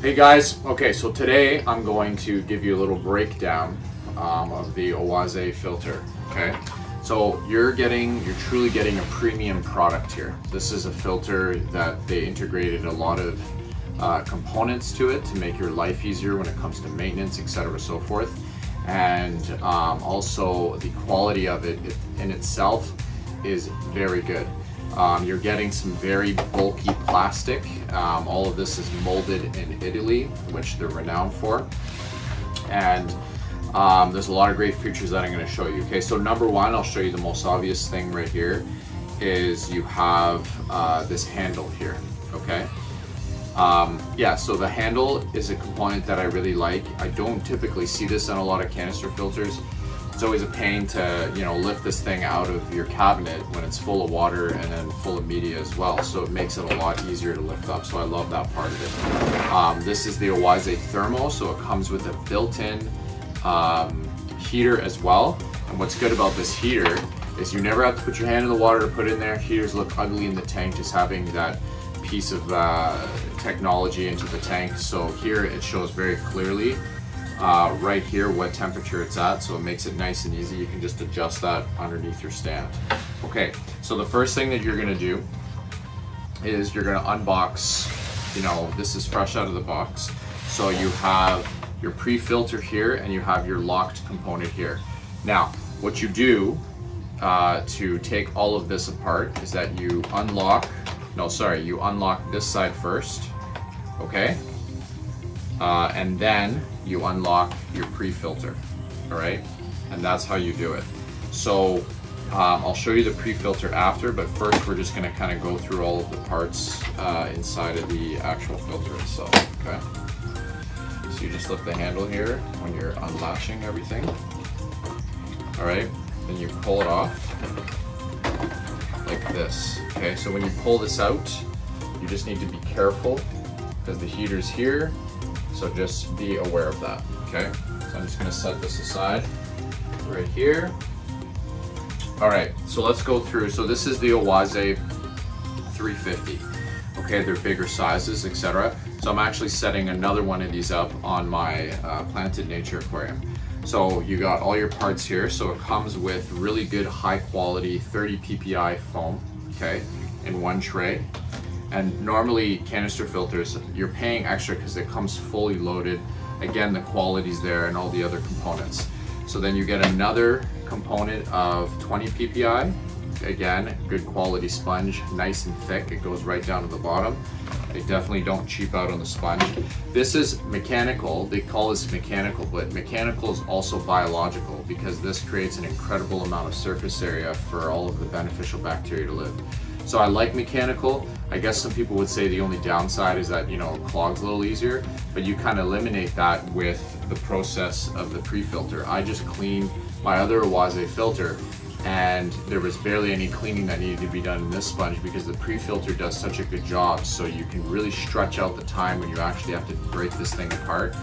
Hey guys, okay, so today I'm going to give you a little breakdown of the Oase filter, okay? So you're truly getting a premium product here. This is a filter that they integrated a lot of components to it to make your life easier when it comes to maintenance, etc., so forth. And also the quality of it in itself is very good. You're getting some very bulky plastic. All of this is molded in Italy, which they're renowned for. And there's a lot of great features that I'm going to show you. Okay, so number one, I'll show you the most obvious thing right here is you have this handle here, okay? Yeah, so the handle is a component that I really like. I don't typically see this on a lot of canister filters. It's always a pain to, lift this thing out of your cabinet when it's full of water and then full of media as well. So it makes it a lot easier to lift up. So I love that part of it. This is the Oase Thermo, so it comes with a built-in heater as well. And what's good about this heater is you never have to put your hand in the water to put it in there. Heaters look ugly in the tank, just having that piece of technology into the tank. So here it shows very clearly right here what temperature it's at, so it makes it nice and easy. You can just adjust that underneath your stand. Okay, so the first thing that you're gonna do is you're gonna unbox, this is fresh out of the box. So you have your pre-filter here and you have your locked component here. Now, what you do to take all of this apart is that you unlock this side first, okay? And then you unlock your pre-filter, all right? And that's how you do it. So I'll show you the pre-filter after, but first we're just gonna kind of go through all of the parts inside of the actual filter itself, okay? So you just lift the handle here when you're unlatching everything, all right? Then you pull it off like this, okay? So when you pull this out, you just need to be careful because the heater's here. So just be aware of that, okay? So I'm just gonna set this aside right here. All right, so let's go through. So this is the Oase 350. Okay, they're bigger sizes, etc. So I'm actually setting another one of these up on my Planted Nature aquarium. So you got all your parts here. So it comes with really good high quality 30 PPI foam, okay, in one tray. And normally canister filters, you're paying extra because it comes fully loaded. Again, the quality's there and all the other components. So then you get another component of 20 PPI. Again, good quality sponge, nice and thick. It goes right down to the bottom. They definitely don't cheap out on the sponge. This is mechanical. They call this mechanical, but mechanical is also biological because this creates an incredible amount of surface area for all of the beneficial bacteria to live. So I like mechanical. I guess some people would say the only downside is that, it clogs a little easier, but you kind of eliminate that with the process of the pre-filter. I just cleaned my other Oase filter and there was barely any cleaning that needed to be done in this sponge because the pre-filter does such a good job. So you can really stretch out the time when you actually have to break this thing apart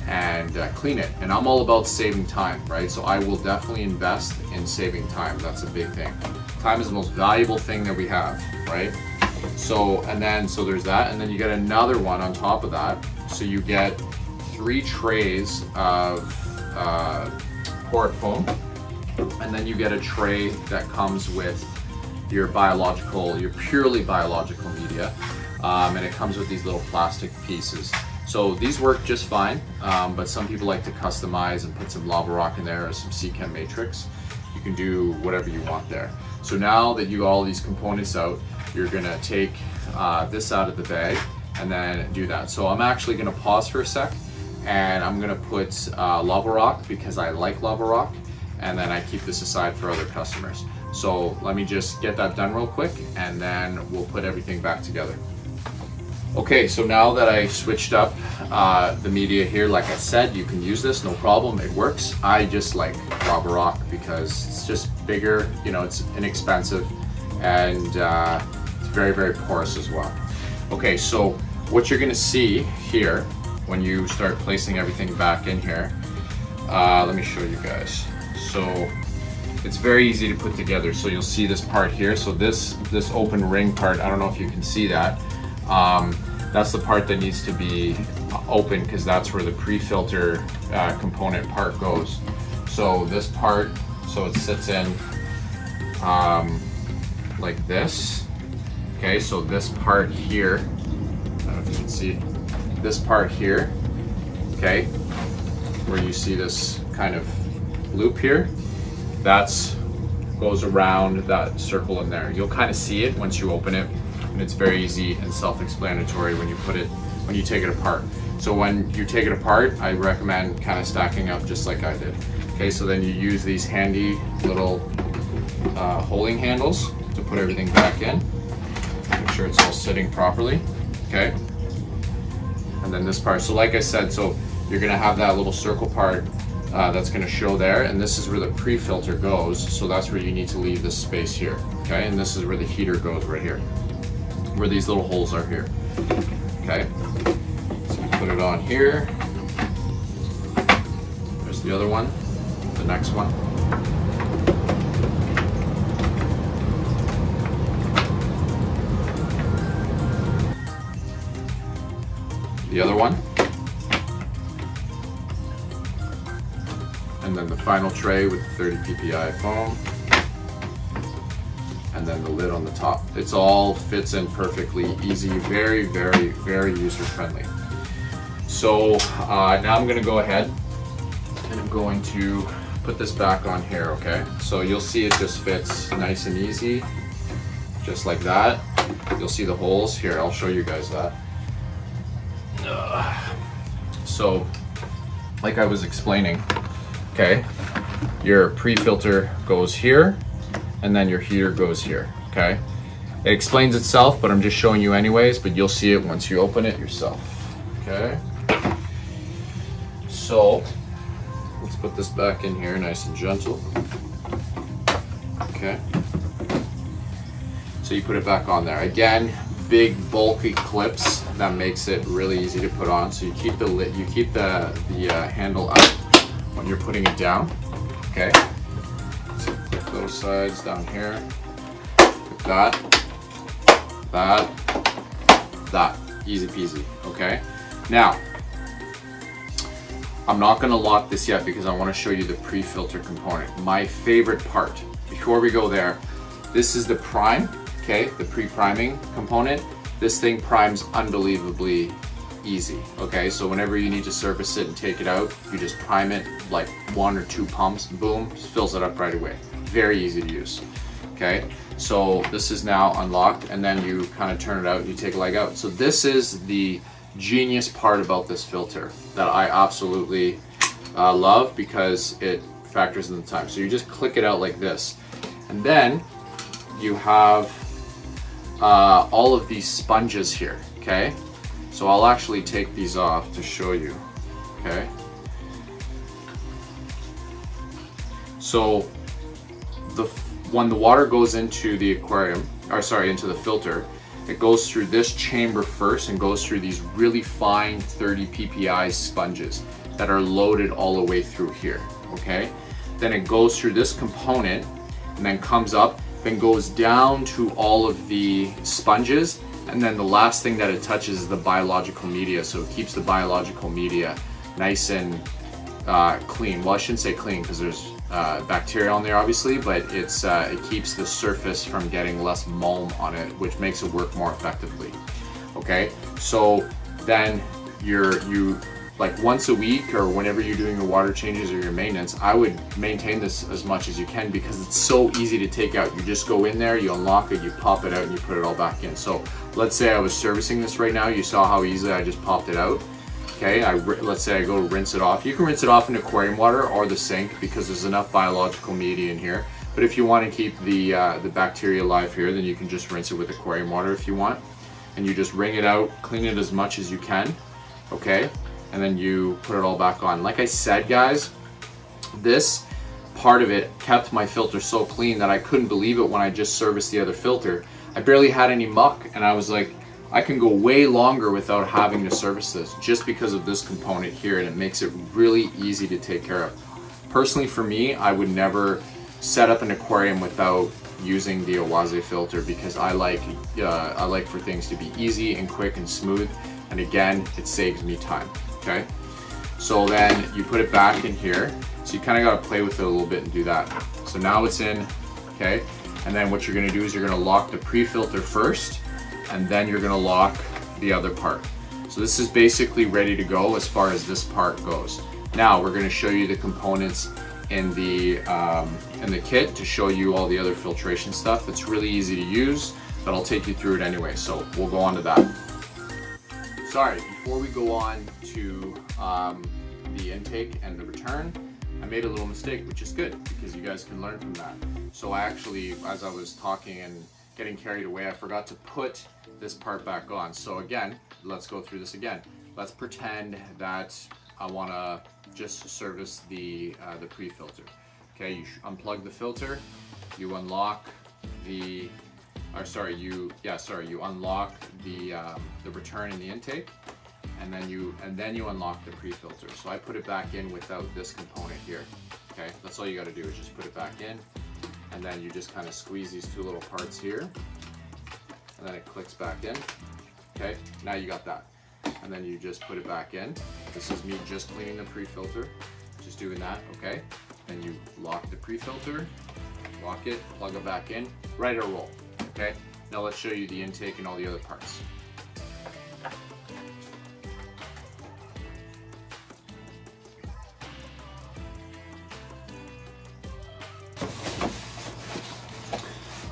and clean it. And I'm all about saving time, right? So I will definitely invest in saving time. That's a big thing. Time is the most valuable thing that we have, right? So there's that, and then you get another one on top of that. So you get 3 trays of porous foam, and then you get a tray that comes with your purely biological media, and it comes with these little plastic pieces. So these work just fine, but some people like to customize and put some lava rock in there or some Chem matrix. You can do whatever you want there. So now that you got all these components out, you're gonna take this out of the bag and then do that. So I'm actually gonna pause for a sec and I'm gonna put lava rock because I like lava rock, and then I keep this aside for other customers. So let me just get that done real quick and then we'll put everything back together. Okay, so now that I switched up the media here, like I said, you can use this, no problem, it works. I just like lava rock because it's just bigger, it's inexpensive, and it's very, very porous as well. Okay, so what you're gonna see here when you start placing everything back in here, let me show you guys. So it's very easy to put together. So you'll see this part here. So this open ring part, I don't know if you can see that. that's the part that needs to be open, because that's where the pre-filter component part goes. So this part, so it sits in like this. Okay, so this part here, I don't know if you can see, this part here, okay, where you see this kind of loop here, that's goes around that circle in there. You'll kind of see it once you open it, and it's very easy and self-explanatory when you take it apart. So when you take it apart, I recommend kind of stacking up just like I did. Okay, so then you use these handy little holding handles to put everything back in. Make sure it's all sitting properly, okay? And then this part, so like I said, so you're gonna have that little circle part that's gonna show there, and this is where the pre-filter goes, so that's where you need to leave this space here, okay? And this is where the heater goes, right here, where these little holes are here, okay? So you put it on here. There's the other one, the next one. The other one, and then the final tray with the 30 ppi foam, and then the lid on the top. It's all fits in perfectly, easy, very, very, very user friendly. So now I'm going to go ahead and I'm going to put this back on here, okay? So you'll see it just fits nice and easy, just like that. You'll see the holes here. I'll show you guys that. So, like I was explaining, okay, your pre-filter goes here, and then your heater goes here, okay? It explains itself, but I'm just showing you anyways, but you'll see it once you open it yourself, okay? So, let's put this back in here nice and gentle, okay? So you put it back on there. Again, big bulky clips that makes it really easy to put on. So you keep the lid, you keep the handle up when you're putting it down. Okay. So put those sides down here. Put that, that, easy peasy. Okay. Now, I'm not going to lock this yet because I want to show you the pre-filter component. My favorite part. Before we go there, this is the prime. Okay, the pre-priming component. This thing primes unbelievably easy. Okay, so whenever you need to service it and take it out, you just prime it like 1 or 2 pumps, boom, fills it up right away. Very easy to use. Okay, so this is now unlocked, and then you kind of turn it out and you take a leg out. So this is the genius part about this filter that I absolutely love, because it factors in the time. So you just click it out like this, and then you have all of these sponges here, okay? So I'll actually take these off to show you, okay? So when the water goes into the aquarium, or sorry, into the filter, it goes through this chamber first and goes through these really fine 30 ppi sponges that are loaded all the way through here, okay? Then it goes through this component and then comes up, then goes down to all of the sponges, and then the last thing that it touches is the biological media, so it keeps the biological media nice and clean. Well, I shouldn't say clean because there's bacteria on there obviously, but it keeps the surface from getting less mulm on it, which makes it work more effectively. Okay, so then you like once a week or whenever you're doing your water changes or your maintenance, I would maintain this as much as you can because it's so easy to take out. You just go in there, you unlock it, you pop it out, and you put it all back in. So let's say I was servicing this right now, you saw how easily I just popped it out. Okay, let's say I go to rinse it off. You can rinse it off in aquarium water or the sink because there's enough biological media in here. But if you want to keep the bacteria alive here, then you can just rinse it with aquarium water if you want. And you just wring it out, clean it as much as you can, okay? And then you put it all back on. Like I said, guys, this part of it kept my filter so clean that I couldn't believe it when I just serviced the other filter. I barely had any muck, and I was like, I can go way longer without having to service this just because of this component here, and it makes it really easy to take care of. Personally, for me, I would never set up an aquarium without using the Oase filter because I like for things to be easy and quick and smooth, and again, it saves me time. Okay, so then you put it back in here. So you kind of got to play with it a little bit and do that. So now it's in, okay, and then what you're going to do is you're going to lock the pre-filter first, and then you're going to lock the other part. So this is basically ready to go as far as this part goes. Now we're going to show you the components in the kit to show you all the other filtration stuff. It's really easy to use, but I'll take you through it anyway. So we'll go on to that. Sorry, before we go on to the intake and the return, I made a little mistake, which is good because you guys can learn from that. So I actually, as I was talking and getting carried away, I forgot to put this part back on. So again, let's go through this again. Let's pretend that I want to just service the pre-filter. Okay, you unplug the filter, you unlock the, you unlock the return and the intake, and then you unlock the pre-filter. So I put it back in without this component here. Okay, that's all you got to do is just put it back in, and then you just kind of squeeze these two little parts here, and then it clicks back in. Okay, now you got that. And then you just put it back in. This is me just cleaning the pre-filter, just doing that, okay? Then you lock the pre-filter, lock it, plug it back in, ready to roll, okay? Now let's show you the intake and all the other parts.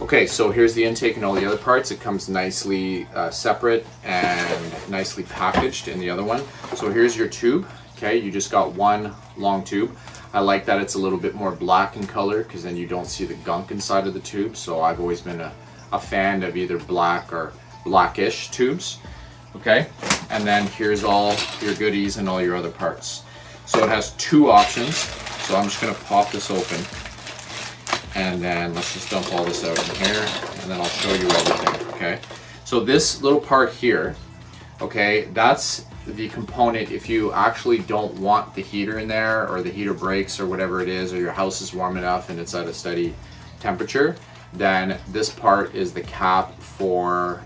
Okay, so here's the intake and all the other parts. It comes nicely separate and nicely packaged in the other one. So here's your tube, okay? You just got one long tube. I like that it's a little bit more black in color because then you don't see the gunk inside of the tube. So I've always been a fan of either black or blackish tubes, okay? And then here's all your goodies and all your other parts. So it has two options. So I'm just gonna pop this open. And then let's just dump all this out in here, and then I'll show you everything, okay? So this little part here, okay, that's the component if you actually don't want the heater in there, or the heater breaks or whatever it is, or your house is warm enough and it's at a steady temperature, then this part is the cap for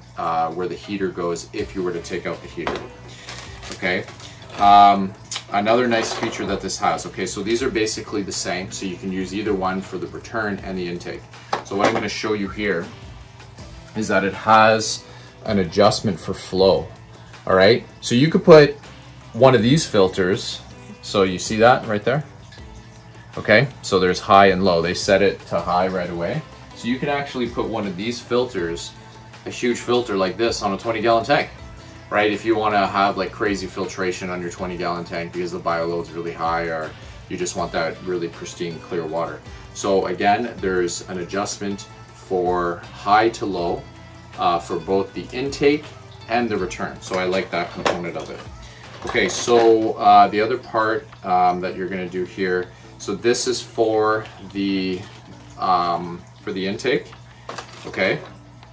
where the heater goes if you were to take out the heater, okay? Another nice feature that this has, okay, so these are basically the same, so you can use either one for the return and the intake. So what I'm going to show you here is that it has an adjustment for flow, all right? So you could put one of these filters, so you see that right there? Okay, so there's high and low. They set it to high right away. So you could actually put one of these filters, a huge filter like this, on a 20-gallon tank. Right, if you want to have like crazy filtration on your 20-gallon tank because the bioload's really high, or you just want that really pristine clear water. So again, there's an adjustment for high to low for both the intake and the return. So I like that component of it. Okay, so the other part that you're going to do here, so this is for the intake, okay?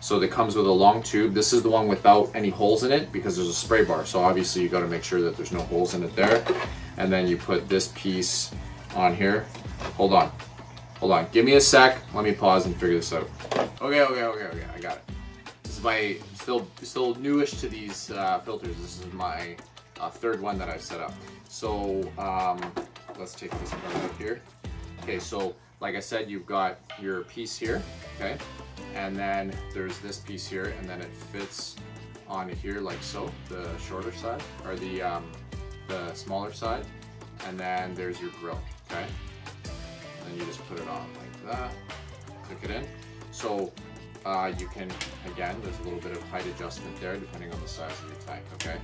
So it comes with a long tube. This is the one without any holes in it because there's a spray bar. So obviously you got to make sure that there's no holes in it there. And then you put this piece on here. Hold on. Give me a sec. Let me pause and figure this out. Okay. I got it. This is my still newish to these filters. This is my third one that I've set up. So let's take this part out here. Okay, so like I said, you've got your piece here. Okay. And then there's this piece here, and then it fits onto here like so, the shorter side, or the smaller side. And then there's your grill, okay? And then you just put it on like that, click it in. So you can, again, there's a little bit of height adjustment there depending on the size of your tank, okay?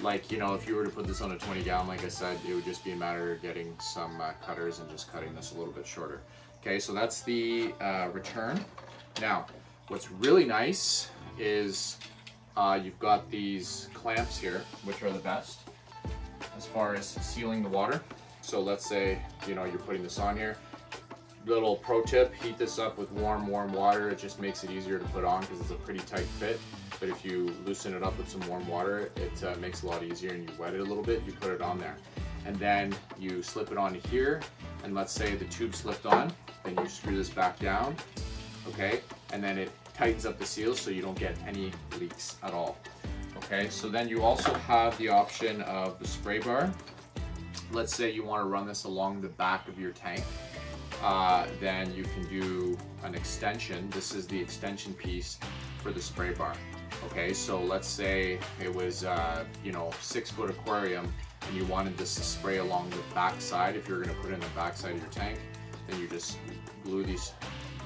Like, you know, if you were to put this on a 20-gallon, like I said, it would just be a matter of getting some cutters and just cutting this a little bit shorter. Okay, so that's the return. Now, what's really nice is you've got these clamps here, which are the best as far as sealing the water. So let's say, you know, you're putting this on here. Little pro tip, heat this up with warm water. It just makes it easier to put on because it's a pretty tight fit. But if you loosen it up with some warm water, it makes it a lot easier, and you wet it a little bit, you put it on there. And then you slip it onto here, and let's say the tube slipped on, then you screw this back down, okay? And then it tightens up the seal so you don't get any leaks at all. Okay, so then you also have the option of the spray bar. Let's say you want to run this along the back of your tank. Then you can do an extension. This is the extension piece for the spray bar. Okay, so let's say it was, you know, 6-foot aquarium and you wanted this to spray along the back side. If you're going to put it in the back side of your tank, then you just glue these,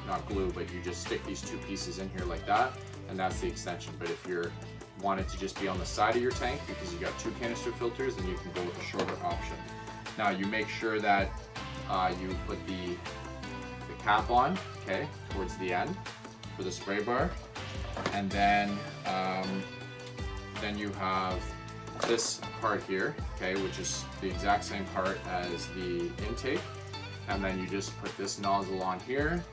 not glue, but you just stick these 2 pieces in here like that, and that's the extension. But if you're wanted to just be on the side of your tank because you got 2 canister filters, then you can go with a shorter option. Now you make sure that you put the cap on, okay, towards the end for the spray bar, and then you have this part here, okay, which is the exact same part as the intake, and then you just put this nozzle on here,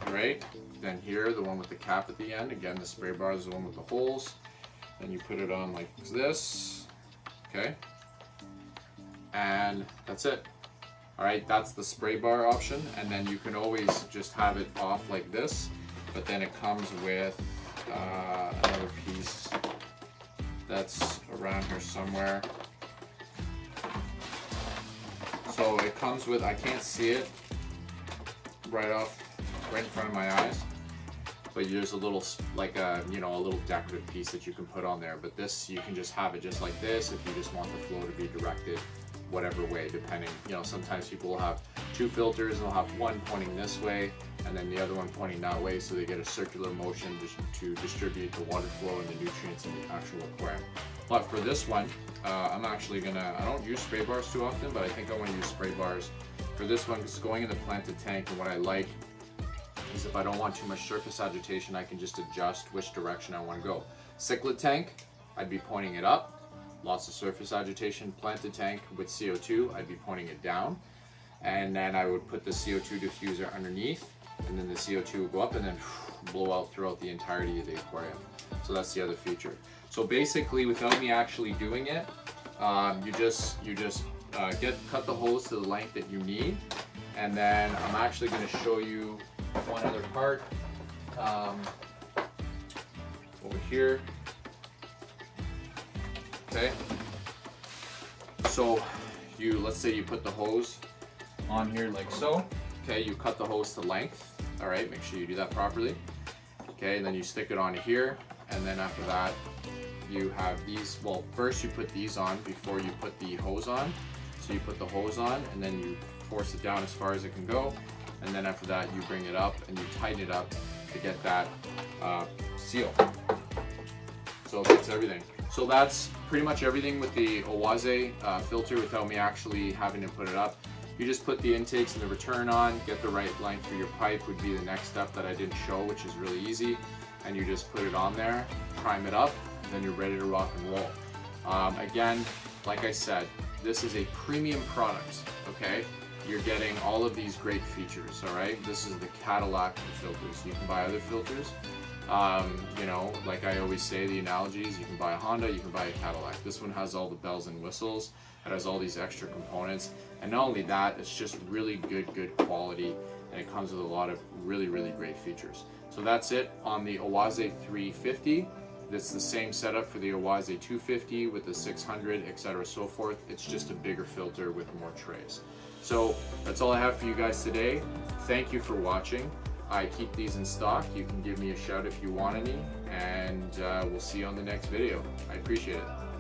right? Then here, the one with the cap at the end, again the spray bar is the one with the holes. Then you put it on like this, okay, and that's it. All right, that's the spray bar option, and then you can always just have it off like this, but then it comes with another piece that's around here somewhere. So it comes with, I can't see it right in front of my eyes, but there's a little, like a, you know, a little decorative piece that you can put on there. But this, you can just have it just like this if you just want the flow to be directed whatever way, depending, you know, sometimes people will have 2 filters and they'll have one pointing this way and then the other one pointing that way, so they get a circular motion to distribute the water flow and the nutrients in the actual aquarium. But for this one, I'm actually gonna, I don't use spray bars too often, but I think I want to use spray bars for this one because it's going in the planted tank, and what I like is if I don't want too much surface agitation, I can just adjust which direction I want to go. Cichlid tank, I'd be pointing it up. Lots of surface agitation. Planted tank with CO2, I'd be pointing it down. And then I would put the CO2 diffuser underneath, and then the CO2 would go up and then blow out throughout the entirety of the aquarium. So that's the other feature. So basically, without me actually doing it, you just cut the hose to the length that you need, and then I'm actually going to show you one other part over here. Okay, so let's say you put the hose on here like so. Okay, you cut the hose to length. All right, make sure you do that properly. Okay, and then you stick it on here, and then after that you have these. Well, first you put these on before you put the hose on. So you put the hose on and then you force it down as far as it can go, and then after that you bring it up and you tighten it up to get that seal. So that's everything. So that's pretty much everything with the Oase filter without me actually having to put it up. You just put the intakes and the return on, get the right length for your pipe would be the next step that I didn't show, which is really easy. And you just put it on there, prime it up, and then you're ready to rock and roll. Again, like I said, this is a premium product, okay? You're getting all of these great features, all right? This is the Cadillac of filters. You can buy other filters. You know, like I always say, the analogies, you can buy a Honda, you can buy a Cadillac. This one has all the bells and whistles. It has all these extra components. And not only that, it's just really good quality, and it comes with a lot of really great features. So that's it on the Oase 350. It's the same setup for the Oase 250 with the 600, etc. so forth. It's just a bigger filter with more trays. So that's all I have for you guys today. Thank you for watching. I keep these in stock. You can give me a shout if you want any, and we'll see you on the next video. I appreciate it.